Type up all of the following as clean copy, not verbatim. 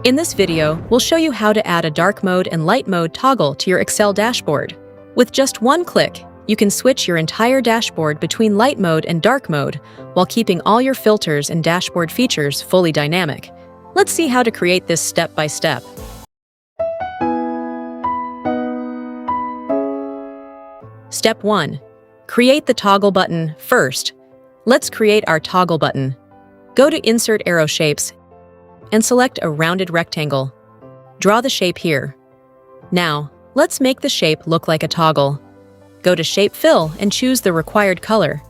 In this video, we'll show you how to add a dark mode and light mode toggle to your Excel dashboard. With just one click, you can switch your entire dashboard between light mode and dark mode while keeping all your filters and dashboard features fully dynamic. Let's see how to create this step by step. Step 1. Create the toggle button first. Let's create our toggle button. Go to Insert Arrow Shapes and select a rounded rectangle. Draw the shape here. Now, let's make the shape look like a toggle. Go to Shape Fill and choose the required color.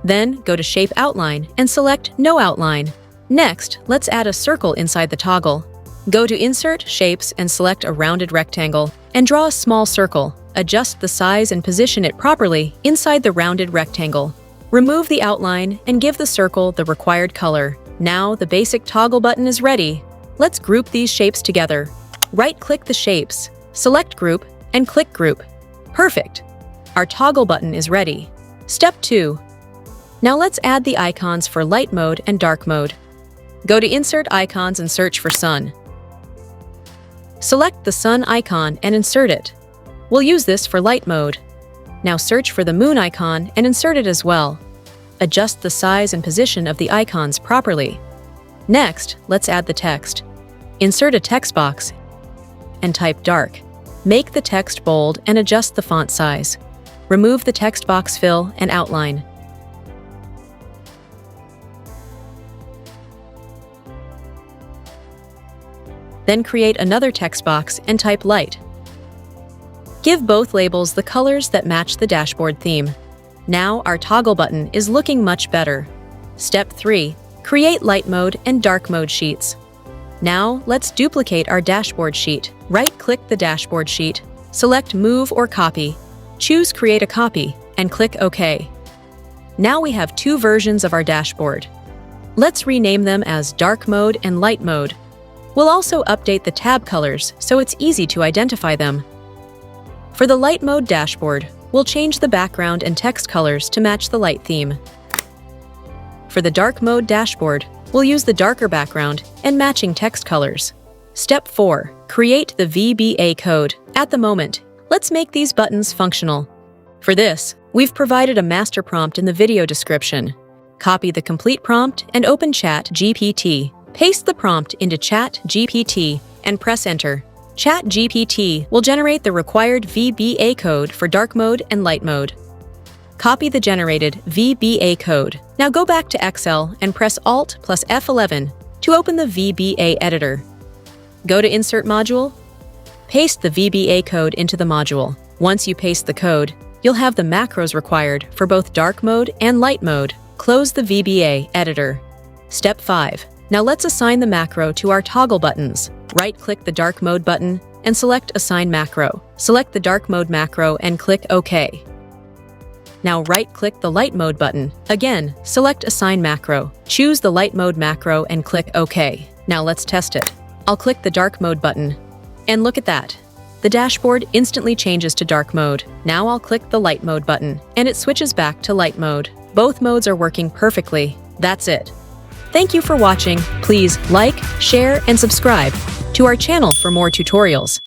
Then go to Shape Outline and select No Outline. Next, let's add a circle inside the toggle. Go to Insert Shapes and select a rounded rectangle and draw a small circle. Adjust the size and position it properly inside the rounded rectangle. Remove the outline and give the circle the required color. Now the basic toggle button is ready. Let's group these shapes together. Right-click the shapes, select Group, and click Group. Perfect! Our toggle button is ready. Step 2. Now let's add the icons for light mode and dark mode. Go to Insert Icons and search for Sun. Select the sun icon and insert it. We'll use this for light mode. Now search for the moon icon and insert it as well. Adjust the size and position of the icons properly. Next, let's add the text. Insert a text box and type dark. Make the text bold and adjust the font size. Remove the text box fill and outline. Then create another text box and type light. Give both labels the colors that match the dashboard theme. Now our toggle button is looking much better. Step 3. Create light mode and dark mode sheets. Now let's duplicate our dashboard sheet. Right-click the dashboard sheet, select Move or Copy, choose Create a Copy, and click OK. Now we have two versions of our dashboard. Let's rename them as dark mode and light mode. We'll also update the tab colors so it's easy to identify them. For the light mode dashboard, we'll change the background and text colors to match the light theme. For the dark mode dashboard, we'll use the darker background and matching text colors. Step 4. Create the VBA code. At the moment, let's make these buttons functional. For this, we've provided a master prompt in the video description. Copy the complete prompt and open ChatGPT. Paste the prompt into ChatGPT and press Enter. ChatGPT will generate the required VBA code for dark mode and light mode. Copy the generated VBA code. Now go back to Excel and press Alt plus F11 to open the VBA editor. Go to Insert Module. Paste the VBA code into the module. Once you paste the code, you'll have the macros required for both dark mode and light mode. Close the VBA editor. Step 5. Now let's assign the macro to our toggle buttons. Right-click the dark mode button and select Assign Macro. Select the dark mode macro and click OK. Now right-click the light mode button. Again, select Assign Macro. Choose the light mode macro and click OK. Now let's test it. I'll click the dark mode button. And look at that. The dashboard instantly changes to dark mode. Now I'll click the light mode button and it switches back to light mode. Both modes are working perfectly. That's it. Thank you for watching. Please like, share, and subscribe to our channel for more tutorials.